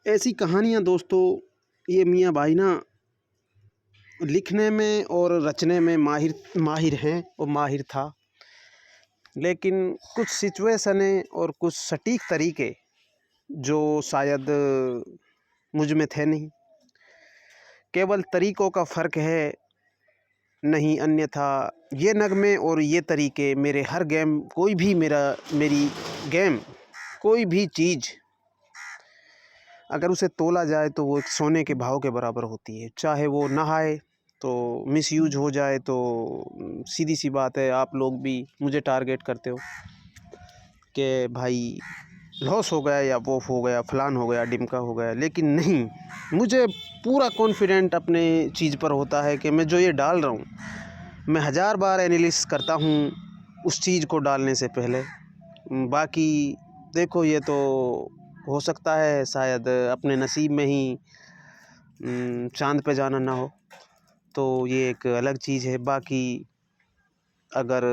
ऐसी कहानियाँ दोस्तों, ये मियाँ भाई ना लिखने में और रचने में माहिर माहिर हैं और माहिर था। लेकिन कुछ सिचुएशनें और कुछ सटीक तरीके जो शायद मुझ में थे नहीं। केवल तरीक़ों का फ़र्क है, नहीं अन्यथा ये नगमे और ये तरीके मेरे हर गेम मेरी गेम कोई भी चीज़ अगर उसे तोला जाए तो वो एक सोने के भाव के बराबर होती है। चाहे वो नहाए तो मिसयूज हो जाए तो सीधी सी बात है, आप लोग भी मुझे टारगेट करते हो कि भाई लॉस हो गया या वो हो गया, फलान हो गया, डिमका हो गया। लेकिन नहीं, मुझे पूरा कॉन्फिडेंट अपने चीज़ पर होता है कि मैं जो ये डाल रहा हूँ, मैं हज़ार बार एनालिसिस करता हूँ उस चीज़ को डालने से पहले। बाकी देखो, ये तो हो सकता है शायद अपने नसीब में ही चाँद पे जाना ना हो, तो ये एक अलग चीज़ है। बाकी अगर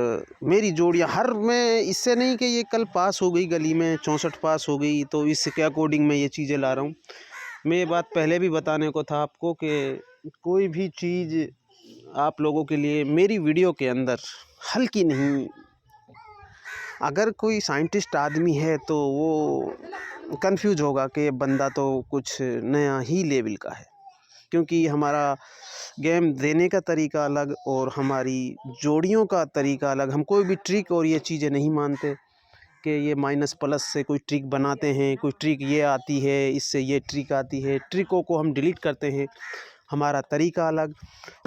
मेरी जोड़ियाँ मैं इससे नहीं कि ये कल पास हो गई गली में 64 पास हो गई तो इसके अकॉर्डिंग मैं ये चीज़ें ला रहा हूँ। मैं ये बात पहले भी बताने को था आपको कि कोई भी चीज़ आप लोगों के लिए मेरी वीडियो के अंदर हल्की नहीं। अगर कोई साइंटिस्ट आदमी है तो वो कंफ्यूज होगा कि ये बंदा तो कुछ नया ही लेवल का है, क्योंकि हमारा गेम देने का तरीका अलग और हमारी जोड़ियों का तरीका अलग। हम कोई भी ट्रिक और ये चीज़ें नहीं मानते कि ये माइनस प्लस से कोई ट्रिक बनाते हैं, कोई ट्रिक ये आती है, इससे ये ट्रिक आती है। ट्रिकों को हम डिलीट करते हैं। हमारा तरीका अलग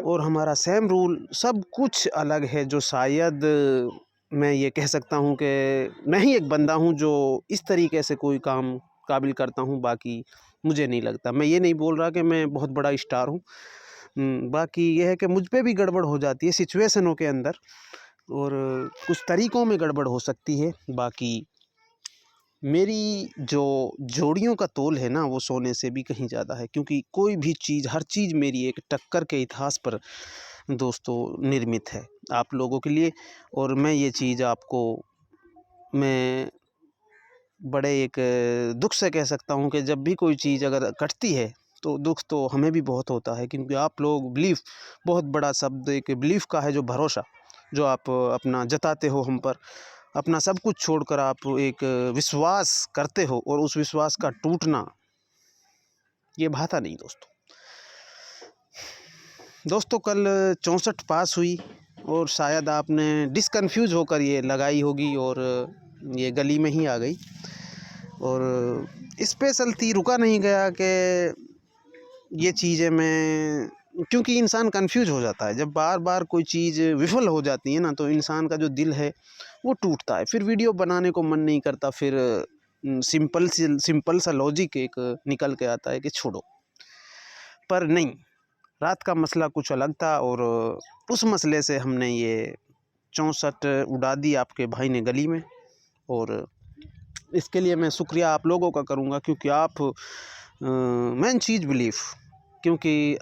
और हमारा सेम रूल, सब कुछ अलग है, जो शायद मैं ये कह सकता हूँ कि मैं ही एक बंदा हूँ जो इस तरीके से कोई काम काबिल करता हूँ। बाकी मुझे नहीं लगता, मैं ये नहीं बोल रहा कि मैं बहुत बड़ा स्टार हूँ। बाकी ये है कि मुझ पे भी गड़बड़ हो जाती है सिचुएशनों के अंदर और कुछ तरीक़ों में गड़बड़ हो सकती है। बाकी मेरी जो जोड़ियों का तोल है ना, वो सोने से भी कहीं ज़्यादा है, क्योंकि कोई भी चीज़, हर चीज़ मेरी एक टक्कर के इतिहास पर दोस्तों निर्मित है आप लोगों के लिए। और मैं ये चीज़ आपको मैं बड़े एक दुख से कह सकता हूँ कि जब भी कोई चीज़ अगर कटती है तो दुख तो हमें भी बहुत होता है, क्योंकि आप लोग बिलीफ, बहुत बड़ा शब्द एक बिलीफ का है, जो भरोसा जो आप अपना जताते हो हम पर, अपना सब कुछ छोड़कर आप एक विश्वास करते हो और उस विश्वास का टूटना ये भाता नहीं दोस्तों। कल 64 पास हुई और शायद आपने डिसकन्फ्यूज होकर ये लगाई होगी और ये गली में ही आ गई और स्पेशल थी, रुका नहीं गया कि ये चीज़ें मैं, क्योंकि इंसान कंफ्यूज हो जाता है जब बार बार कोई चीज़ विफल हो जाती है ना, तो इंसान का जो दिल है वो टूटता है, फिर वीडियो बनाने को मन नहीं करता, फिर सिंपल सा लॉजिक एक निकल के आता है कि छोड़ो। पर नहीं, रात का मसला कुछ अलग था और उस मसले से हमने ये 64 उड़ा दी आपके भाई ने गली में। और इसके लिए मैं शुक्रिया आप लोगों का करूँगा, क्योंकि आप मेन चीज़ बिलीफ, क्योंकि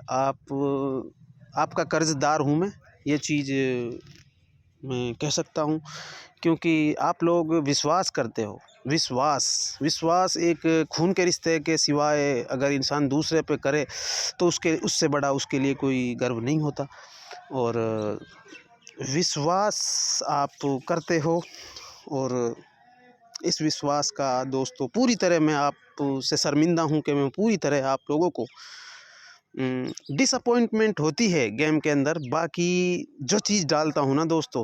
आपका कर्ज़दार हूँ मैं, ये चीज़ मैं कह सकता हूँ, क्योंकि आप लोग विश्वास करते हो। विश्वास एक खून के रिश्ते के सिवाय अगर इंसान दूसरे पे करे तो उससे बड़ा उसके लिए कोई गर्व नहीं होता। और विश्वास आप करते हो और इस विश्वास का दोस्तों पूरी तरह मैं आपसे शर्मिंदा हूँ कि मैं पूरी तरह आप लोगों को डिसअपॉइंटमेंट होती है गेम के अंदर। बाकी जो चीज़ डालता हूँ ना दोस्तों,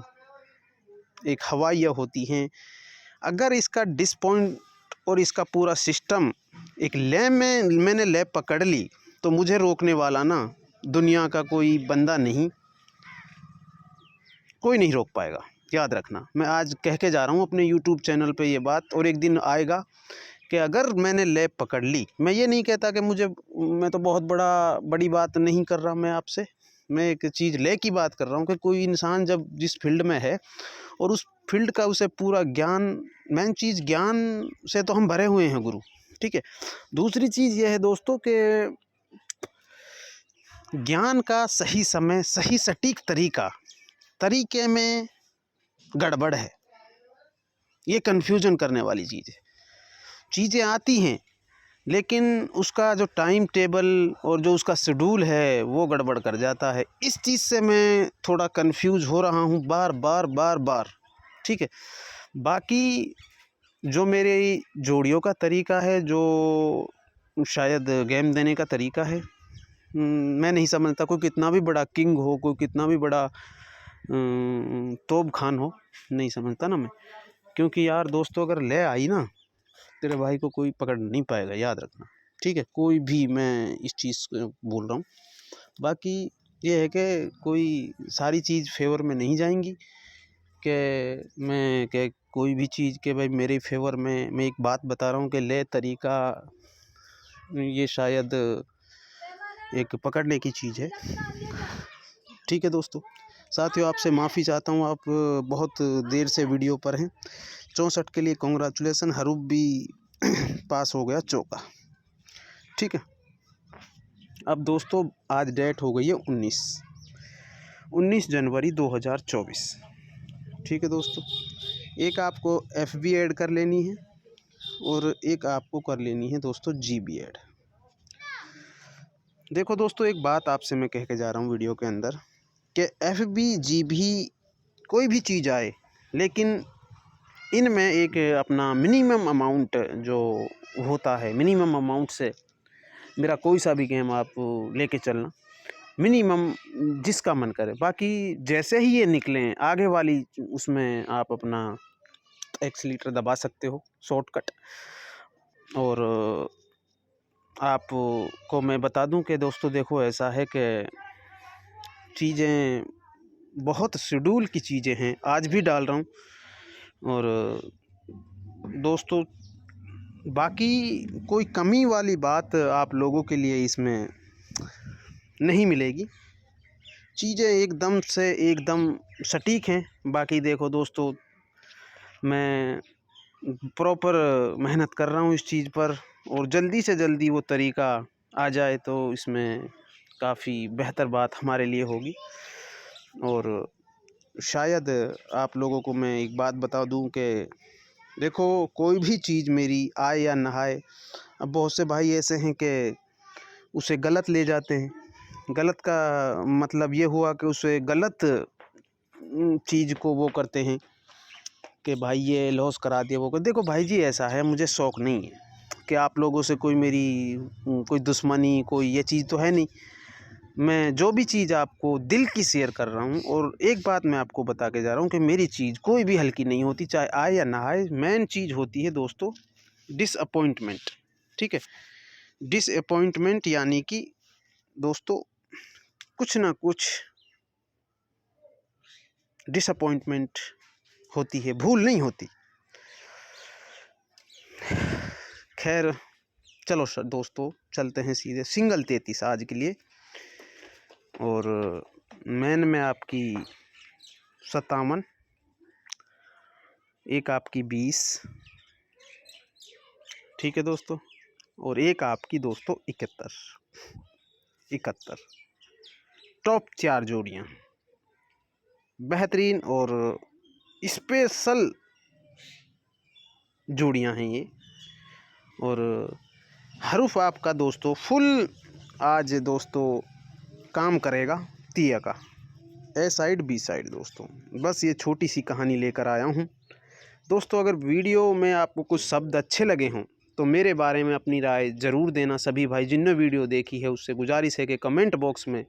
एक हवाइयाँ होती हैं, अगर इसका डिसपॉइंट और इसका पूरा सिस्टम एक लैब में मैंने लैब पकड़ ली तो मुझे रोकने वाला ना दुनिया का कोई बंदा नहीं, कोई नहीं रोक पाएगा। याद रखना, मैं आज कह के जा रहा हूँ अपने यूट्यूब चैनल पे ये बात, और एक दिन आएगा कि अगर मैंने लैब पकड़ ली, मैं ये नहीं कहता कि मैं तो बहुत बड़ी बात नहीं कर रहा मैं आपसे, मैं एक चीज़ ले की बात कर रहा हूँ कि कोई इंसान जब जिस फील्ड में है और उस फील्ड का उसे पूरा ज्ञान, मेन चीज़ ज्ञान से तो हम भरे हुए हैं गुरु, ठीक है। दूसरी चीज़ यह है दोस्तों कि ज्ञान का सही समय, सही सटीक तरीके में गड़बड़ है, ये कन्फ्यूजन करने वाली चीज़ है। चीज़ें आती हैं लेकिन उसका जो टाइम टेबल और जो उसका शेड्यूल है वो गड़बड़ कर जाता है। इस चीज़ से मैं थोड़ा कंफ्यूज हो रहा हूँ बार बार। ठीक है, बाकी जो मेरी जोड़ियों का तरीका है, जो शायद गेम देने का तरीका है, मैं नहीं समझता कोई कितना भी बड़ा किंग हो, कोई कितना भी बड़ा तोप खान हो, नहीं समझता ना मैं। क्योंकि यार दोस्तों, अगर ले आई ना, तेरे भाई को कोई पकड़ नहीं पाएगा, याद रखना। ठीक है, कोई भी, मैं इस चीज़ को बोल रहा हूँ। बाकी ये है कि कोई सारी चीज़ फेवर में नहीं जाएंगी, कि कोई भी चीज़ के भाई मेरे फेवर में। मैं एक बात बता रहा हूँ कि ले तरीका ये शायद एक पकड़ने की चीज़ है। ठीक है दोस्तों, साथियों, आपसे माफ़ी चाहता हूँ, आप बहुत देर से वीडियो पर हैं। 64 के लिए कॉन्ग्रेचुलेसन, हरूफ भी पास हो गया चौका। ठीक है, अब दोस्तों आज डेट हो गई है 19 जनवरी 2024। ठीक है दोस्तों, एक आपको FB ऐड कर लेनी है और एक आपको कर लेनी है दोस्तों GB ऐड। देखो दोस्तों, एक बात आपसे मैं कह के जा रहा हूँ वीडियो के अंदर कि FB GB कोई भी चीज़ आए, लेकिन इनमें एक अपना मिनिमम अमाउंट जो होता है, मिनिमम अमाउंट से मेरा कोई सा भी गेम आप लेके चलना, मिनिमम जिसका मन करे। बाकी जैसे ही ये निकलें आगे वाली, उसमें आप अपना एक्सीलेटर दबा सकते हो, शॉर्टकट। और आपको मैं बता दूं कि दोस्तों देखो, ऐसा है कि चीज़ें बहुत शेड्यूल की चीज़ें हैं, आज भी डाल रहा हूँ। और दोस्तों बाकी कोई कमी वाली बात आप लोगों के लिए इसमें नहीं मिलेगी, चीज़ें एकदम से एकदम सटीक हैं। बाकी देखो दोस्तों, मैं प्रॉपर मेहनत कर रहा हूँ इस चीज़ पर, और जल्दी से जल्दी वो तरीका आ जाए तो इसमें काफ़ी बेहतर बात हमारे लिए होगी। और शायद आप लोगों को मैं एक बात बता दूं कि देखो, कोई भी चीज़ मेरी आए या ना आए, अब बहुत से भाई ऐसे हैं कि उसे गलत ले जाते हैं। गलत का मतलब ये हुआ कि उसे गलत चीज़ को वो करते हैं कि भाई ये लॉस करा दिया, वो कर। देखो भाई जी, ऐसा है, मुझे शौक़ नहीं है कि आप लोगों से कोई मेरी कोई दुश्मनी, कोई ये चीज़ तो है नहीं। मैं जो भी चीज़ आपको दिल की शेयर कर रहा हूँ, और एक बात मैं आपको बता के जा रहा हूँ कि मेरी चीज़ कोई भी हल्की नहीं होती, चाहे आए या ना आए। मेन चीज़ होती है दोस्तों डिसअपॉइंटमेंट। ठीक है, डिसअपॉइंटमेंट यानी कि दोस्तों कुछ ना कुछ डिसअपॉइंटमेंट होती है, भूल नहीं होती। खैर चलो दोस्तों, चलते हैं सीधे सिंगल 33 आज के लिए। और मैन में आपकी 57, एक आपकी 20। ठीक है दोस्तों, और एक आपकी दोस्तों 71। टॉप 4 जोड़ियाँ बेहतरीन और स्पेशल जोड़ियाँ हैं ये। और हरूफ आपका दोस्तों फुल आज दोस्तों काम करेगा तिया का, A साइड B साइड। दोस्तों बस ये छोटी सी कहानी लेकर आया हूँ। दोस्तों अगर वीडियो में आपको कुछ शब्द अच्छे लगे हों तो मेरे बारे में अपनी राय ज़रूर देना। सभी भाई जिनने वीडियो देखी है उससे गुजारिश है कि कमेंट बॉक्स में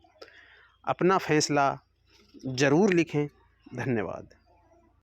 अपना फैसला ज़रूर लिखें। धन्यवाद।